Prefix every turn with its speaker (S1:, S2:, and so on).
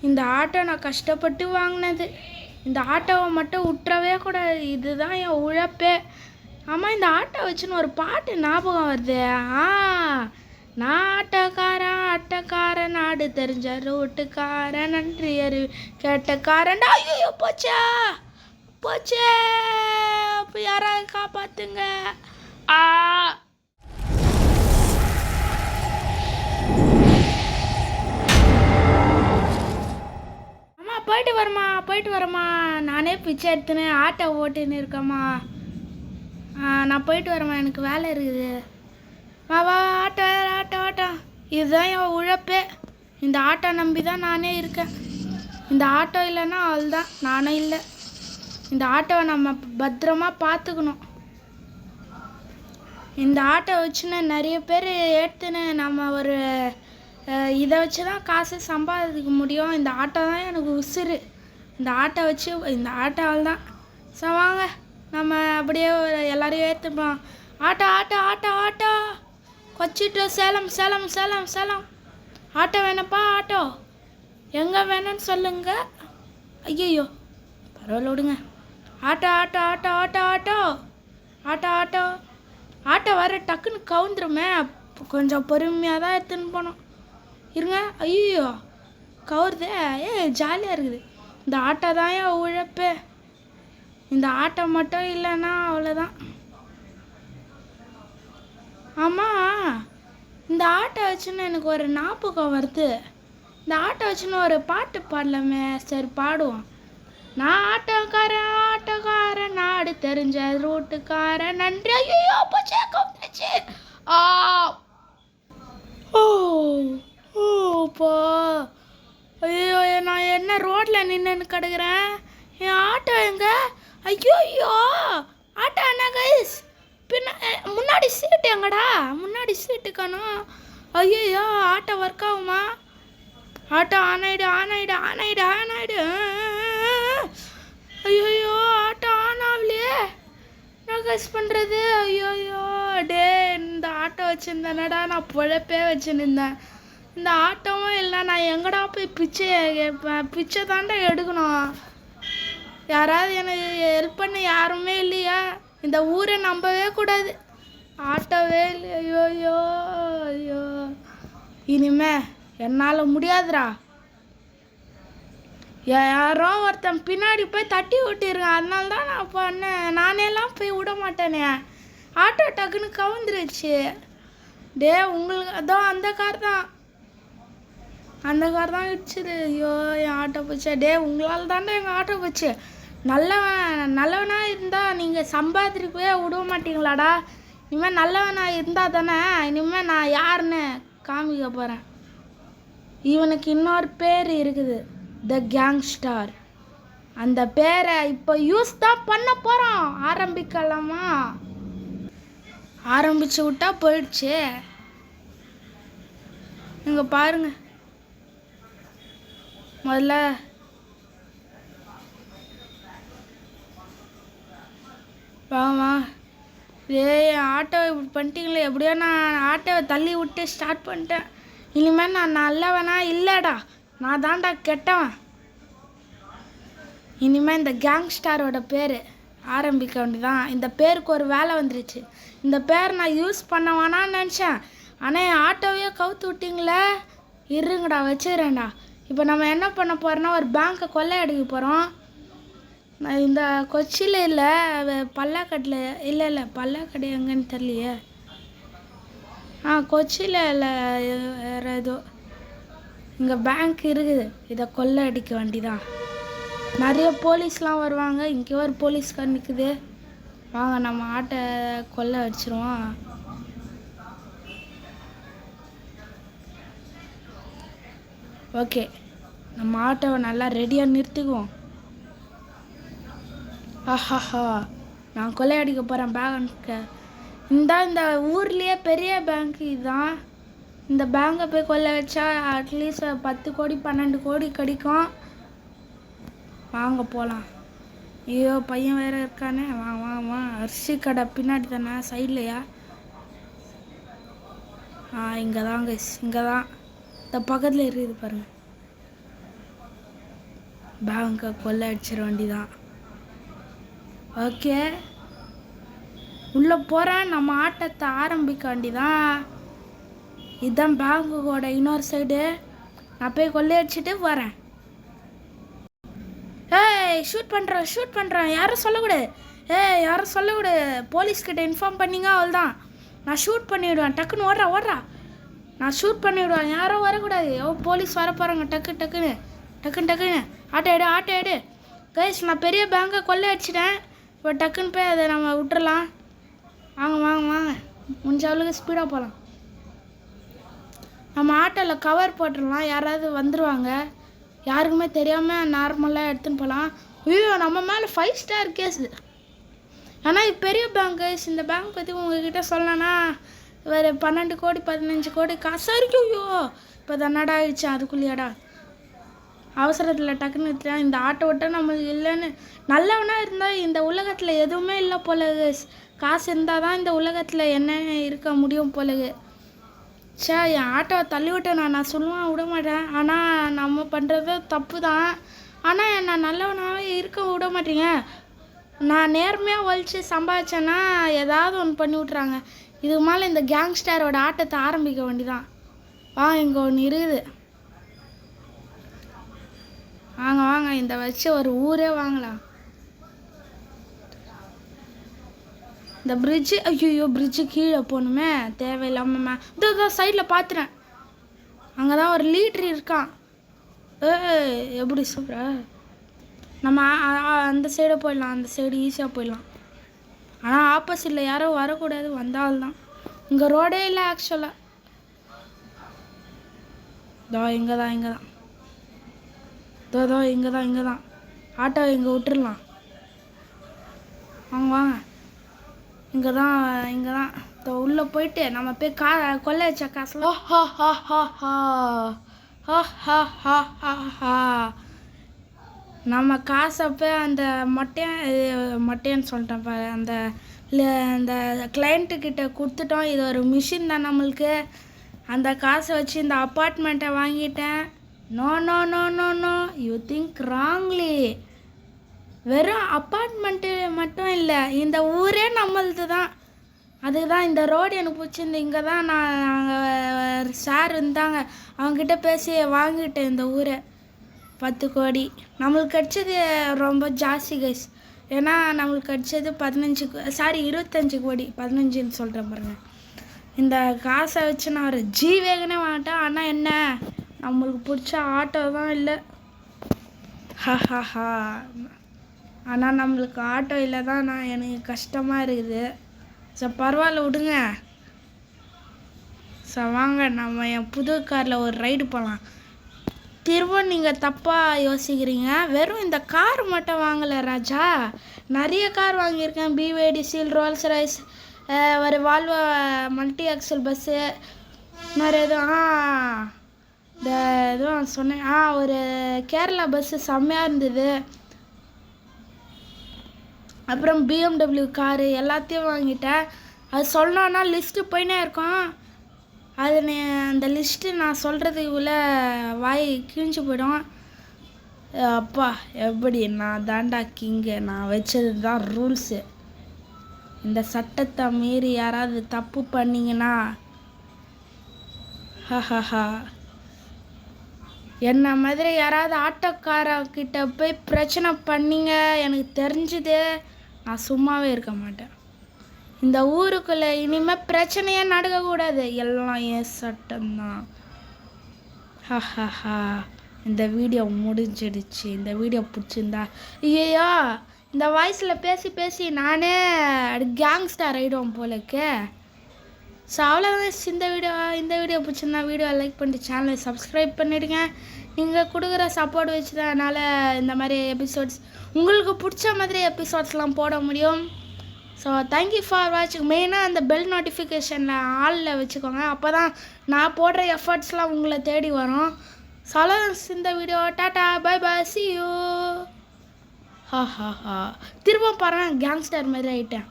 S1: இந்த ஆட்டோ நான் கஷ்டப்பட்டு வாங்கினது. இந்த ஆட்டோவை மட்டும் விட்டுறவே கூடாது. இதுதான் என் உழைப்பே. ஆமாம், இந்த ஆட்டோ வச்சுன்னு ஒரு பாட்டு ஞாபகம் வருது. நான் ஆட்டோக்காரன் ஆட்டோக்காரன் நாடு தெரிஞ்ச ரோட்டுக்காரன் நன்றி அறிவு கேட்டக்காரன். ஐயோ போச்சா போச்சே, அப்போ யாராவது காப்பாத்துங்க. போயிட்டு வரமா. நானே பிச்சை எடுத்துன்னு ஆட்டோ ஓட்டுன்னு இருக்கேம்மா. நான் போயிட்டு வரேம்மா, எனக்கு வேலை இருக்குது. வா ஆட்டோ ஆட்டோ ஆட்டோ. இதுதான் என் உழைப்பே. இந்த ஆட்டோ நம்பி தான் நானே இருக்கேன். இந்த ஆட்டோ இல்லைன்னா அவள்தான் நானே இல்லை. இந்த ஆட்டோவை நம்ம பத்திரமா பார்த்துக்கணும். இந்த ஆட்டோ வச்சுன்னு நிறைய பேர் எடுத்துன்னு நம்ம ஒரு இதை வச்சு தான் காசு சம்பாதிக்க முடியும். இந்த ஆட்டோ தான் எனக்கு உசுறு. இந்த ஆட்டோ வச்சு இந்த ஆட்டோவில் தான். ஸோ வாங்க நம்ம அப்படியே எல்லோரையும் ஏற்றுப்போம். ஆட்டோ ஆட்டோ ஆட்டோ ஆட்டோ கொச்சிட்டு சேலம் சேலம் சேலம் சேலம். ஆட்டோ வேணப்பா, ஆட்டோ எங்கே வேணும்னு சொல்லுங்க. ஐயோ பரவாயில்ல விடுங்க. Auto auto auto auto auto auto auto auto வர டக்குன்னு கவுந்துருமே. கொஞ்சம் பொறுமையாக தான் எடுத்துன்னு போனோம். இருங்க. ஐயோ கவுருதே. ஜாலியாக இருக்குது. இந்த ஆட்டோ தான் என் உழைப்பே. இந்த ஆட்டோ மட்டும் இல்லைன்னா அவ்வளோதான். ஆமாம், இந்த ஆட்டோ வச்சுன்னு எனக்கு ஒரு ஞாபகம் வருது. இந்த ஆட்டோ வச்சுன்னு ஒரு பாட்டு பாடலாமே. சரி பாடுவோம். நான் ஆட்டோக்காரன் ஆட்டோக்காரன் நாடு தெரிஞ்ச ரூட்டுக்காரன் நன்றி. ஐயோ போச்சே கவுந்துச்சு. ஓப்பா ஐயோ, நான் என்ன ரோட்டில் நின்றுன்னு கிடக்குறேன். என் ஆட்டோ எங்க? ஐயோ ஆட்டோ என்ன கைஸ்? முன்னாடி சீட்டு எங்கடா? முன்னாடி சீட்டு காணும். ஐயோ ஆட்டோ ஒர்க் ஆகுமா? ஆட்டோ ஆன் ஆயிடு ஆன் ஆயிடு ஆன் ஆயிடு ஆன் ஆயிடு. ஐயோ ஆட்டோ ஆன் ஆகலையே. என்ன கைஸ் பண்ணுறது? ஐயோ டே, இந்த ஆட்டோ வச்சுருந்தேனடா நான் பொழப்பே வச்சுருந்தேன். இந்த ஆட்டோவும் இல்லை, நான் எங்கடா போய் பிச்சை கேட்பேன்? பிச்சை தாண்டா எடுக்கணும். யாராவது எனக்கு ஹெல்ப் பண்ண யாருமே இல்லையா? இந்த ஊரை நம்பவே கூடாது. ஆட்டோவே இல்லை. ஐயோ ஐயோ இனிமே என்னால் முடியாதுடா. யாரோ ஒருத்தன் பின்னாடி போய் தட்டி விட்டிருக்கேன். அதனால தான் நான் பண்ணேன். நானேலாம் போய் விட மாட்டேனே. ஆட்டோ டக்குன்னு கவுந்துருச்சு. டே உங்களுக்கு அதான் அந்த கார் தான் இடிச்சுது. ஐயோ என் ஆட்டோ போச்சு. டே உங்களால் தாண்டா எங்கள் ஆட்டோ போச்சு. நல்லவனாக இருந்தால் நீங்கள் சம்பாதிக்கவே விட மாட்டீங்களாடா. இனிமேல் நல்லவனாக இருந்தால் தானே இனிமேல் நான் யாருன்னு காமிக்க போகிறேன். இவனுக்கு இன்னொரு பேர் இருக்குது, த கேங்ஸ்டார். அந்த பேரை இப்போ யூஸ் தான் பண்ண போகிறோம். ஆரம்பிக்கலாமா? ஆரம்பிச்சு விட்டா போயிடுச்சு. இங்கே பாருங்க. முதல்ல வாமா. ஆட்டோ இப்படி பண்ணிட்டீங்களே. எப்படியோ நான் ஆட்டோவை தள்ளி விட்டு ஸ்டார்ட் பண்ணிட்டேன். இனிமேல் நான் நல்லவனா இல்லைடா, நான் தாண்டா கெட்டவன். இனிமேல் இந்த கேங்ஸ்டாரோட பேர் ஆரம்பிக்க வேண்டியதான். இந்த பேருக்கு ஒரு வேலை வந்துருச்சு. இந்த பேர் நான் யூஸ் பண்ண வேணான்னு நினச்சேன். ஆனால் என் ஆட்டோவையே கவுத்து விட்டிங்களே. இருங்கடா வச்சுக்கிறேன்டா. இப்போ நம்ம என்ன பண்ண போகிறோன்னா ஒரு பேங்க்கை கொள்ளையடிக்க போகிறோம். இந்த கொச்சியில் இல்லை, பல்லாக்கட்டில் இல்லை பல்லாக்கடை எங்கன்னு தெரியலையே. கொச்சியில் இல்லை, வேறு ஏதோ இங்கே பேங்க் இருக்குது. இதை கொள்ளையடிக்க வேண்டிதான். நிறைய போலீஸ்லாம் வருவாங்க. இங்கே ஒரு போலீஸ்கார் நிற்குது. வாங்க நம்ம ஆட்டை கொள்ளை அடிச்சிருவோம். ஓகே, நம்ம ஆட்டோவை நல்லா ரெடியாக நிறுத்திக்குவோம். ஆஹாஹா, நான் கொள்ளையடிக்க போகிறேன் பேங்க்கு. இந்த ஊர்லேயே பெரிய பேங்க் இதுதான். இந்த பேங்கை போய் கொள்ளை வச்சா அட்லீஸ்ட் 10 கோடி 12 கோடி கிடைக்கும். வாங்க போகலாம். ஐயோ பையன் வேறு இருக்கானே. வா அரிசி கடை பின்னாடி தானே, சைட்லையா? இங்கே தான் கைஸ், இங்கே தான். இந்த பக்கத்தில் இருக்குது பாருங்கள். பேங்கை கொள்ளை அடிச்சிட வேண்டிதான். ஓகே, உள்ளே போகிறேன். நம்ம ஆட்டத்தை ஆரம்பிக்க வேண்டிதான். இதுதான் பேங்குக்கோட இன்னொரு சைடு. நான் போய் கொள்ளையடிச்சிட்டு வரேன். ஏய், ஷூட் பண்ணுறேன். யாரும் சொல்லக்கூடாது. யாரும் சொல்லக்கூடாது. போலீஸ்கிட்ட இன்ஃபார்ம் பண்ணிங்க, அவள் தான். நான் ஷூட் பண்ணிவிடுவேன். டக்குன்னு ஓடுறா. நான் ஷூட் பண்ணிவிடுவேன். யாரும் வரக்கூடாது. போலீஸ் வர போகிறாங்க. டக்குன்னு ஆட்டோ எடு. கைஸ், நான் பெரிய பேங்கை கொள்ளை அடிச்சிட்டேன். இப்போ டக்குன்னு போய் அதை நம்ம விட்டுறலாம். வாங்க முடிஞ்ச அளவுக்கு ஸ்பீடாக போகலாம். நம்ம ஆட்டோவில் கவர் போட்டுடலாம். யாராவது வந்துடுவாங்க. யாருக்குமே தெரியாமல் நார்மலாக எடுத்துன்னு போகலாம். ஐயோ, நம்ம மேலே 5 ஸ்டார் கேஸு. ஆனால் இது பெரிய பேங்க் கைஸ். இந்த பேங்க் பற்றி உங்ககிட்ட சொல்லலான்னா வேறு 12 கோடி 15 கோடி காசு இருக்கும். ஐயோ, இப்போ தன்னாடா ஆயிடுச்சு. அதுக்குள்ளேயாடா அவசரத்தில் டக்குன்னு எடுத்துட்டேன். இந்த ஆட்டோ விட்ட நம்மளுக்கு இல்லைன்னு. நல்லவனாக இருந்தால் இந்த உலகத்தில் எதுவுமே இல்லை போல. காசு இருந்தால் தான் இந்த உலகத்தில் என்ன இருக்க முடியும் போலகு. என் ஆட்டோவை தள்ளி விட்டேன். நான் சொல்லுவேன், விட மாட்டேன். ஆனால் நம்ம பண்ணுறது தப்பு தான். ஆனால் என்னை நல்லவனாகவே இருக்க விட மாட்டீங்க. நான் நேர்மையாக ஒழிச்சு சம்பாதிச்சேன்னா ஏதாவது ஒன்று பண்ணி விட்றாங்க. இதுக்கு மேலே இந்த கேங்ஸ்டரோட ஆட்டத்தை ஆரம்பிக்க வேண்டிதான். இங்கே ஒன்று இருக்குது. வாங்க இந்த வச்சு ஒரு ஊரே வாங்கலாம். இந்த பிரிட்ஜு, ஐயோ பிரிட்ஜு கீழே போகணுமே, தேவையில்லாம. இதோ சைடில் பார்த்துறேன். அங்கே தான் ஒரு லீட்ரு இருக்கான். எப்படி சொல்கிற? நம்ம அந்த சைடை போயிடலாம். அந்த சைடு ஈஸியாக போயிடலாம். ஆனால் ஆப்போசிட்டில் யாரும் வரக்கூடாது. வந்தால்தான். இங்கே ரோடே இல்லை ஆக்சுவலாக. இங்கே தான். இங்கே தான். ஆட்டோ இங்கே விட்டுடலாம். வாங்க இங்கே தான். உள்ளே போயிட்டு நம்ம போய் கொள்ளை வச்ச காசுல நம்ம காசை போய் அந்த மொட்டையன்னு சொல்லிட்டேன் பாரு, அந்த கிளைண்ட்டுக்கிட்ட கொடுத்துட்டோம். இது ஒரு மிஷின் தான் நம்மளுக்கு. அந்த காசை வச்சு இந்த அப்பார்ட்மெண்ட்டை வாங்கிட்டேன். No, you think wrongly. வெறும் அப்பார்ட்மெண்ட்டு மட்டும் இல்லை, இந்த ஊரே நம்மளது தான். அதுக்கு தான் இந்த ரோடு எனக்கு பிடிச்சிருந்து. இங்கே தான் நாங்கள் சார் இருந்தாங்க, அவங்கக்கிட்ட பேசி வாங்கிட்டேன் இந்த ஊரை. 10 கோடி நம்மளுக்கு கிடச்சது ரொம்ப ஜாஸ்தி கைஸ். ஏன்னா நம்மளுக்கு கிடச்சது 25 கோடி 15ன்னு சொல்கிறேன் பாருங்க. இந்த காசை வச்சு நான் ஒரு வேகனே வாங்கிட்டேன். ஆனால் என்ன, நம்மளுக்கு பிடிச்ச ஆட்டோ தான் இல்லை. ஆனால் நம்மளுக்கு ஆட்டோ இல்லை தான். எனக்கு கஷ்டமாக இருக்குது. பரவாயில்ல விடுங்க. வாங்க நம்ம என் புது காரில் ஒரு ரைடு போகலாம். திரும்ப நீங்கள் தப்பாக யோசிக்கிறீங்க. வெறும் இந்த கார் மட்டும் வாங்கலை ராஜா, நிறைய கார் வாங்கியிருக்கேன். பிவேடி சீல், ரோல்ஸ் ராய்ஸ், ஒரு வால்வோ மல்டி ஆக்சல் பஸ்ஸு, நிறைய எதுவும் சொன்னேன். ஒரு கேரளா பஸ்ஸு செம்மையாக இருந்தது. அப்புறம் BMW காரு எல்லாத்தையும் வாங்கிட்டேன். அது சொல்லணுன்னா லிஸ்ட்டு போயினே இருக்கும். அந்த லிஸ்ட்டு நான் சொல்கிறதுக்குள்ளே வாய் கிழிஞ்சு போயிடும். அப்பா எப்படி, நான் தாண்டா கிங்கு. நான் வச்சது தான் ரூல்ஸு. இந்த சட்டத்தை மீறி யாராவது தப்பு பண்ணிங்கன்னா என்ன மாதிரி யாராவது ஆட்டோக்காரர்கிட்ட போய் பிரச்சனை பண்ணிங்க எனக்கு தெரிஞ்சுது, நான் சும்மாவே இருக்க மாட்டேன். இந்த ஊருக்குள்ளே இனிமேல் பிரச்சனையே நடக்கக்கூடாது. எல்லாம் என் சட்டம்தான். இந்த வீடியோ முடிஞ்சிடுச்சு. இந்த வீடியோ பிடிச்சிருந்தா, ஐயோ இந்த வாய்ஸில் பேசி நானே கேங்ஸ்டார் ஆகிடுவோம் போலக்கு. ஸோ அவ்வளோதான் இந்த வீடியோ பிடிச்சிருந்தா வீடியோ லைக் பண்ணிட்டு சேனலை சப்ஸ்கிரைப் பண்ணிவிடுங்க. நீங்கள் கொடுக்குற சப்போர்ட் வச்சு தான் என்னால் இந்த மாதிரி எபிசோட்ஸ் உங்களுக்கு பிடிச்ச மாதிரி எபிசோட்ஸ்லாம் போட முடியும். ஸோ தேங்க்யூ ஃபார் வாட்சிங். மெயினாக அந்த பெல் நோட்டிஃபிகேஷனில் ஆளில் வச்சுக்கோங்க. அப்போ தான் நான் போடுற எஃபர்ட்ஸ்லாம் உங்களை தேடி வரும். ஸோ இந்த video tata bye see you. திரும்ப பாருங்கள் கேங்ஸ்டர் மாதிரி ஆகிட்டேன்.